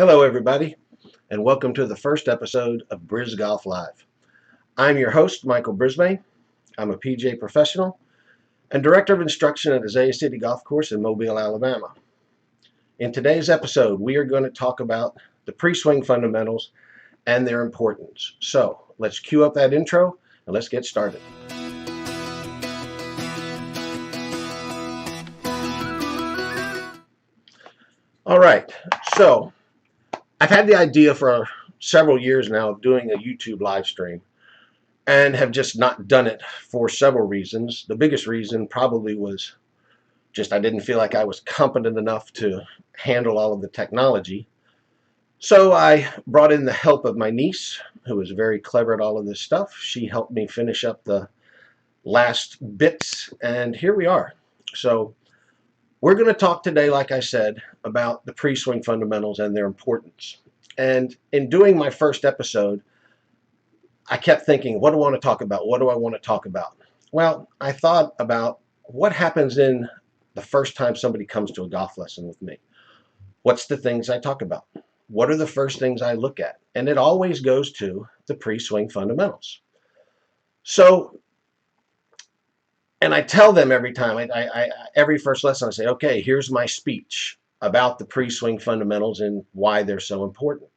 Hello, everybody, and welcome to the first episode of Briz Golf Live. I'm your host, Michael Brisbane. I'm a PGA professional and Director of Instruction at Azalea City Golf Course in Mobile, Alabama. In today's episode, we are going to talk about the pre-swing fundamentals and their importance. So let's cue up that intro and let's get started. All right, so I've had the idea for several years now of doing a YouTube live stream and have just not done it for several reasons. The biggest reason probably was just I didn't feel like I was competent enough to handle all of the technology. So I brought in the help of my niece, who is very clever at all of this stuff. She helped me finish up the last bits, and here we are. So we're going to talk today, like I said, about the pre-swing fundamentals and their importance. And in doing my first episode, I kept thinking, what do I want to talk about? What do I want to talk about? Well, I thought about what happens in the first time somebody comes to a golf lesson with me. What's the things I talk about? What are the first things I look at? And it always goes to the pre-swing fundamentals. So, and I tell them every time, every first lesson, I say, okay, here's my speech about the pre-swing fundamentals and why they're so important.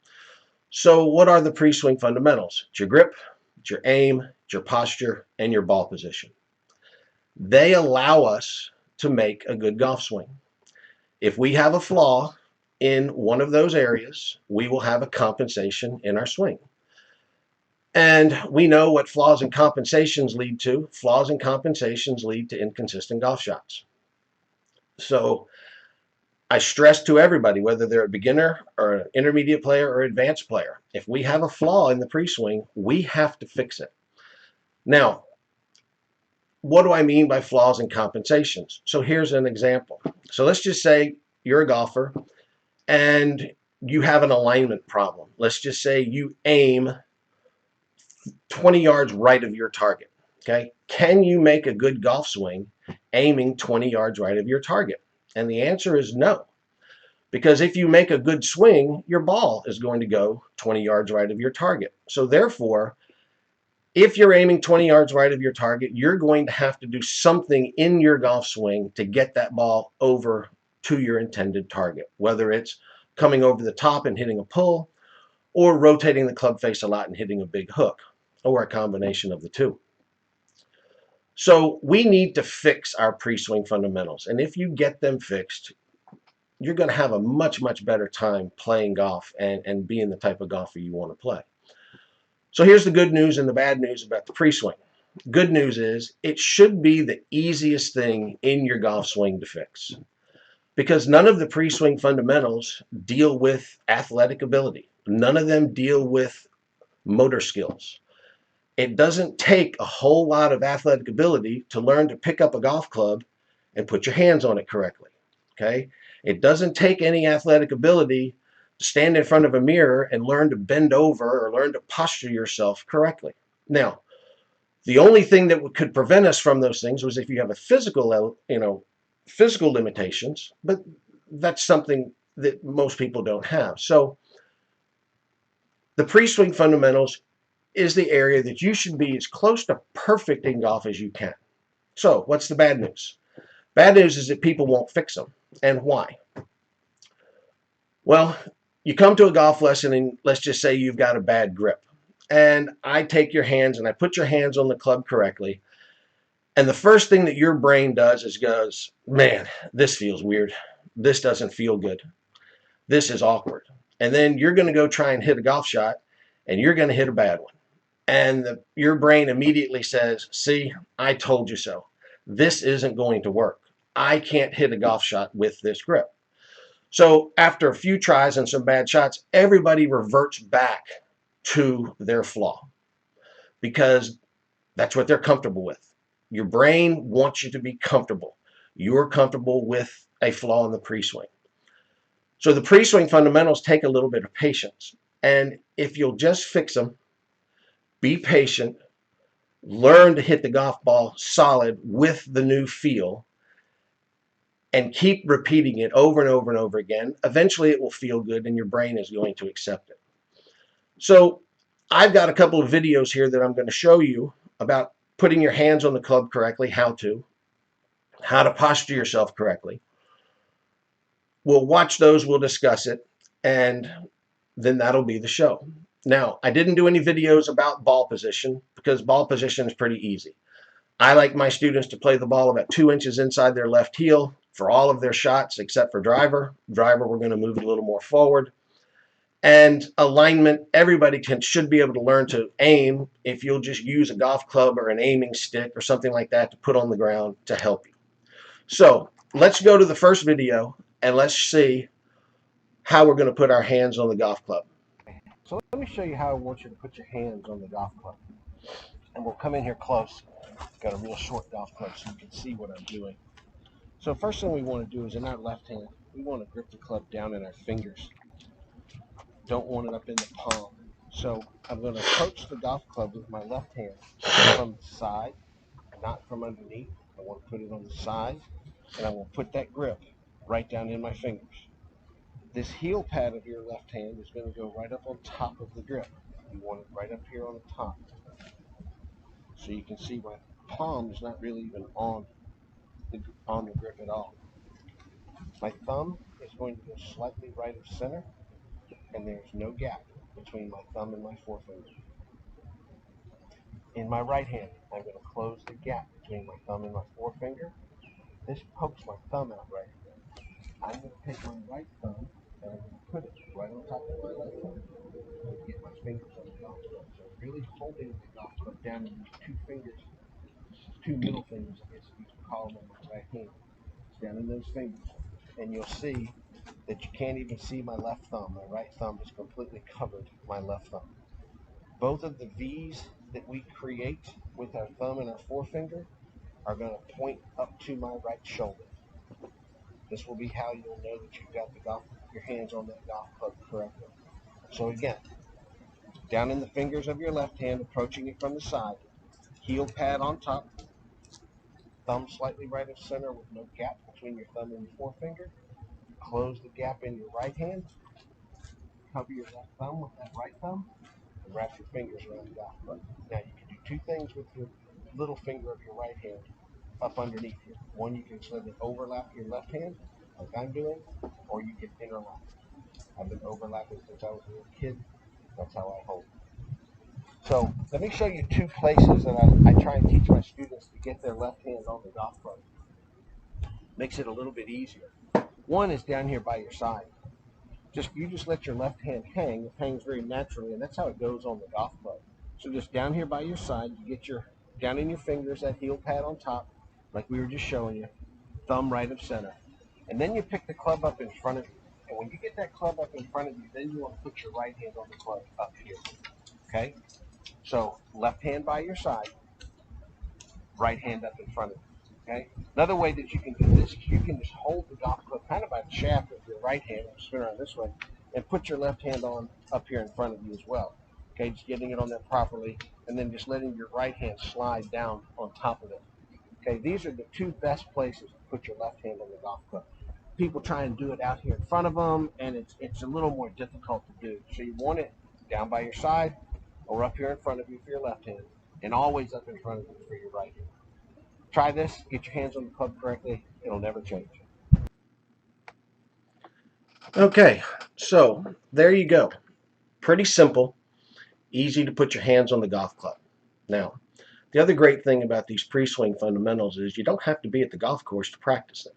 So what are the pre-swing fundamentals? It's your grip, it's your aim, it's your posture, and your ball position. They allow us to make a good golf swing. If we have a flaw in one of those areas, we will have a compensation in our swing. And we know what flaws and compensations lead to. Flaws and compensations lead to inconsistent golf shots. So I stress to everybody, whether they're a beginner or an intermediate player or advanced player, if we have a flaw in the pre-swing, we have to fix it. Now, what do I mean by flaws and compensations? So here's an example. So let's just say you're a golfer and you have an alignment problem. Let's just say you aim 20 yards right of your target. Okay, can you make a good golf swing aiming 20 yards right of your target? And the answer is no. Because if you make a good swing, your ball is going to go 20 yards right of your target. So therefore, if you're aiming 20 yards right of your target, you're going to have to do something in your golf swing to get that ball over to your intended target, whether it's coming over the top and hitting a pull, or rotating the club face a lot and hitting a big hook, or a combination of the two. So we need to fix our pre-swing fundamentals. And if you get them fixed, you're going to have a much, much better time playing golf and being the type of golfer you want to play. So here's the good news and the bad news about the pre-swing. Good news is it should be the easiest thing in your golf swing to fix, because none of the pre-swing fundamentals deal with athletic ability. None of them deal with motor skills. It doesn't take a whole lot of athletic ability to learn to pick up a golf club and put your hands on it correctly. Okay? It doesn't take any athletic ability to stand in front of a mirror and learn to bend over or learn to posture yourself correctly. Now, the only thing that could prevent us from those things was if you have a physical limitations, but that's something that most people don't have. So the pre-swing fundamentals is the area that you should be as close to perfect in golf as you can. So what's the bad news? Bad news is that people won't fix them. And why? Well, you come to a golf lesson and let's just say you've got a bad grip. And I take your hands and I put your hands on the club correctly. And the first thing that your brain does is goes, man, this feels weird. This doesn't feel good. This is awkward. And then you're going to go try and hit a golf shot and you're going to hit a bad one. And your brain immediately says, see, I told you so. This isn't going to work. I can't hit a golf shot with this grip. So after a few tries and some bad shots, everybody reverts back to their flaw because that's what they're comfortable with. Your brain wants you to be comfortable. You're comfortable with a flaw in the pre-swing. So the pre-swing fundamentals take a little bit of patience. And if you'll just fix them, be patient, learn to hit the golf ball solid with the new feel, and keep repeating it over and over and over again, eventually it will feel good and your brain is going to accept it. So I've got a couple of videos here that I'm going to show you about putting your hands on the club correctly, how to posture yourself correctly. We'll watch those, we'll discuss it, and then that'll be the show. Now, I didn't do any videos about ball position because ball position is pretty easy. I like my students to play the ball about 2 inches inside their left heel for all of their shots except for driver. Driver, we're going to move it a little more forward. And alignment, everybody should be able to learn to aim if you'll just use a golf club or an aiming stick or something like that to put on the ground to help you. So let's go to the first video and let's see how we're going to put our hands on the golf club. So let me show you how I want you to put your hands on the golf club. And we'll come in here close. Got a real short golf club so you can see what I'm doing. So first thing we want to do is in our left hand, we want to grip the club down in our fingers. Don't want it up in the palm. So I'm going to approach the golf club with my left hand from the side, not from underneath. I want to put it on the side, and I will put that grip right down in my fingers. This heel pad of your left hand is going to go right up on top of the grip. You want it right up here on the top. So you can see my palm is not really even on the grip at all. My thumb is going to go slightly right of center, and there's no gap between my thumb and my forefinger. In my right hand, I'm going to close the gap between my thumb and my forefinger. This pokes my thumb out right here. I'm going to take my right thumb and I'm going to put it right on top of my left thumb and get my fingers on the golf club. So really holding the golf club down in these two fingers, two middle fingers, I guess you could call them, on my right hand. It's down in those fingers. And you'll see that you can't even see my left thumb. My right thumb is completely covered my left thumb. Both of the V's that we create with our thumb and our forefinger are going to point up to my right shoulder. This will be how you'll know that you've got your hands on that golf club correctly. So again, down in the fingers of your left hand, approaching it from the side, heel pad on top, thumb slightly right of center with no gap between your thumb and your forefinger. Close the gap in your right hand, cover your left thumb with that right thumb, and wrap your fingers around the golf club. Now you can do two things with your little finger of your right hand up underneath here. One, you can slightly overlap your left hand, like I'm doing, or you can interlock. I've been overlapping since I was a little kid. That's how I hold. So let me show you two places that I try and teach my students to get their left hand on the golf club. Makes it a little bit easier. One is down here by your side. You just let your left hand hang. It hangs very naturally, and that's how it goes on the golf club. So just down here by your side, you get your down in your fingers, that heel pad on top, like we were just showing you, thumb right of center. And then you pick the club up in front of you. And when you get that club up in front of you, then you want to put your right hand on the club up here. Okay? So left hand by your side, right hand up in front of you. Okay? Another way that you can do this is you can just hold the golf club kind of by the shaft with your right hand, spin around this way, and put your left hand on up here in front of you as well. Okay, just getting it on there properly, and then just letting your right hand slide down on top of it. Okay, these are the two best places to put your left hand on the golf club. People try and do it out here in front of them, and it's a little more difficult to do. So you want it down by your side or up here in front of you for your left hand, and always up in front of you for your right hand. Try this, get your hands on the club correctly, it'll never change. Okay, so there you go. Pretty simple, easy to put your hands on the golf club. Now, the other great thing about these pre-swing fundamentals is you don't have to be at the golf course to practice them.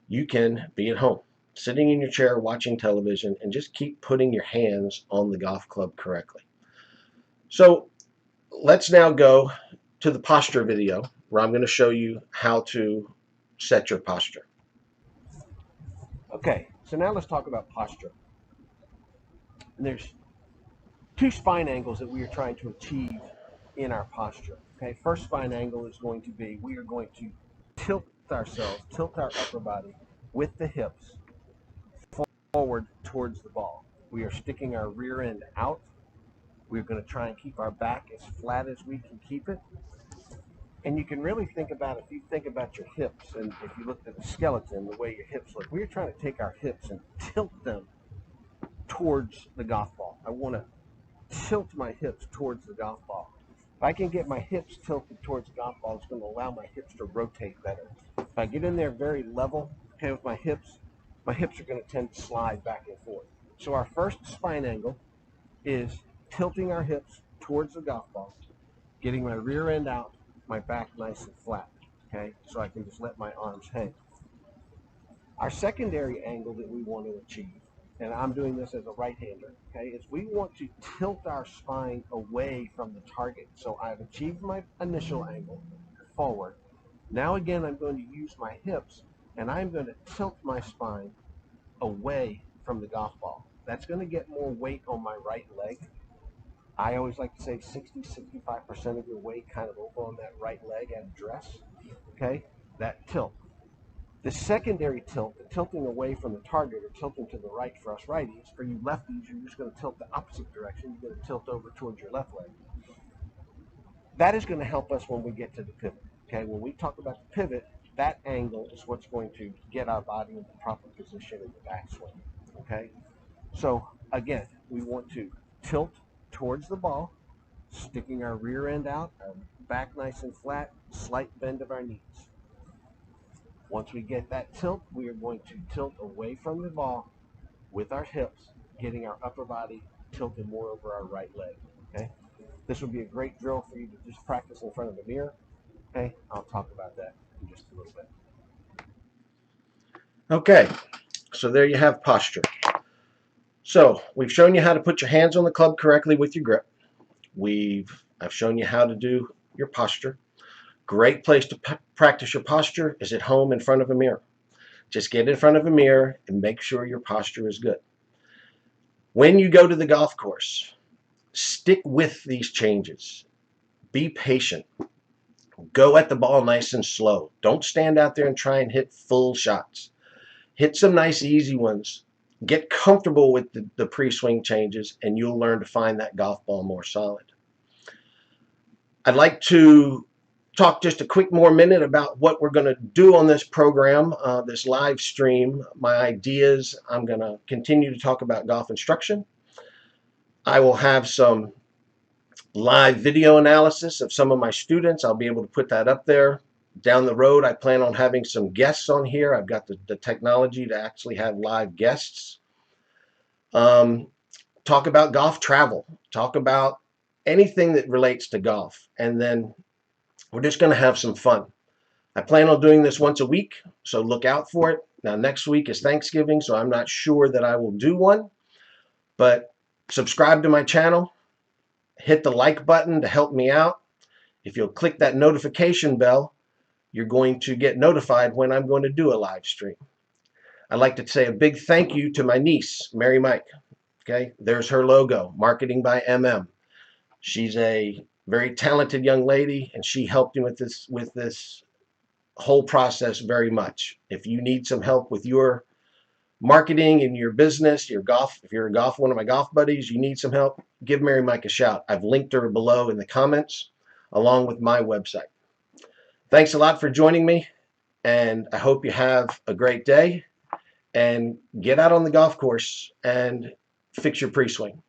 You can be at home, sitting in your chair, watching television, and just keep putting your hands on the golf club correctly. So let's now go to the posture video where I'm going to show you how to set your posture. Okay, so now let's talk about posture. And there's two spine angles that we are trying to achieve in our posture. Okay, first spine angle is going to be we are going to tilt ourselves, tilt our upper body with the hips forward towards the ball. We are sticking our rear end out. We're going to try and keep our back as flat as we can keep it. And you can really think about, if you think about your hips, and if you looked at the skeleton, the way your hips look, we're trying to take our hips and tilt them towards the golf ball. I want to tilt my hips towards the golf ball. If I can get my hips tilted towards the golf ball, it's going to allow my hips to rotate better. If I get in there very level, okay, with my hips are going to tend to slide back and forth. So our first spine angle is tilting our hips towards the golf ball, getting my rear end out, my back nice and flat, okay, so I can just let my arms hang. Our secondary angle that we want to achieve, and I'm doing this as a right-hander, okay, is we want to tilt our spine away from the target. So I've achieved my initial angle forward. Now again, I'm going to use my hips, and I'm going to tilt my spine away from the golf ball. That's going to get more weight on my right leg. I always like to say 60-65% of your weight kind of over on that right leg at address, okay, that tilt. The secondary tilt, the tilting away from the target or tilting to the right for us righties, for you lefties, you're just going to tilt the opposite direction. You're going to tilt over towards your left leg. That is going to help us when we get to the pivot. Okay, when we talk about the pivot, that angle is what's going to get our body in the proper position in the backswing. Okay, so again, we want to tilt towards the ball, sticking our rear end out, our back nice and flat, slight bend of our knees. Once we get that tilt, we are going to tilt away from the ball with our hips, getting our upper body tilted more over our right leg. Okay, this would be a great drill for you to just practice in front of the mirror. Okay, I'll talk about that in just a little bit. Okay, so there you have posture. So we've shown you how to put your hands on the club correctly with your grip. I've shown you how to do your posture. Great place to practice your posture is at home in front of a mirror. Just get in front of a mirror and make sure your posture is good. When you go to the golf course, stick with these changes. Be patient. Go at the ball nice and slow. Don't stand out there and try and hit full shots. Hit some nice easy ones. Get comfortable with the pre-swing changes, and you'll learn to find that golf ball more solid. I'd like to talk just a quick more minute about what we're going to do on this program, this live stream, my ideas. I'm going to continue to talk about golf instruction. I will have some live video analysis of some of my students. I'll be able to put that up there. Down the road, I plan on having some guests on here. I've got the technology to actually have live guests. Talk about golf travel. Talk about anything that relates to golf. And then we're just going to have some fun. I plan on doing this once a week, so look out for it. Now, next week is Thanksgiving, so I'm not sure that I will do one. But subscribe to my channel. Hit the like button to help me out. If you'll click that notification bell, you're going to get notified when I'm going to do a live stream. I'd like to say a big thank you to my niece, Mary Mike. Okay, there's her logo, Marketing by MM. She's a very talented young lady, and she helped me with this whole process very much. If you need some help with your marketing in your business, your golf, if you're a golf, one of my golf buddies, you need some help, give Mary Mike a shout. I've linked her below in the comments, along with my website. Thanks a lot for joining me, and I hope you have a great day, and get out on the golf course and fix your pre-swing.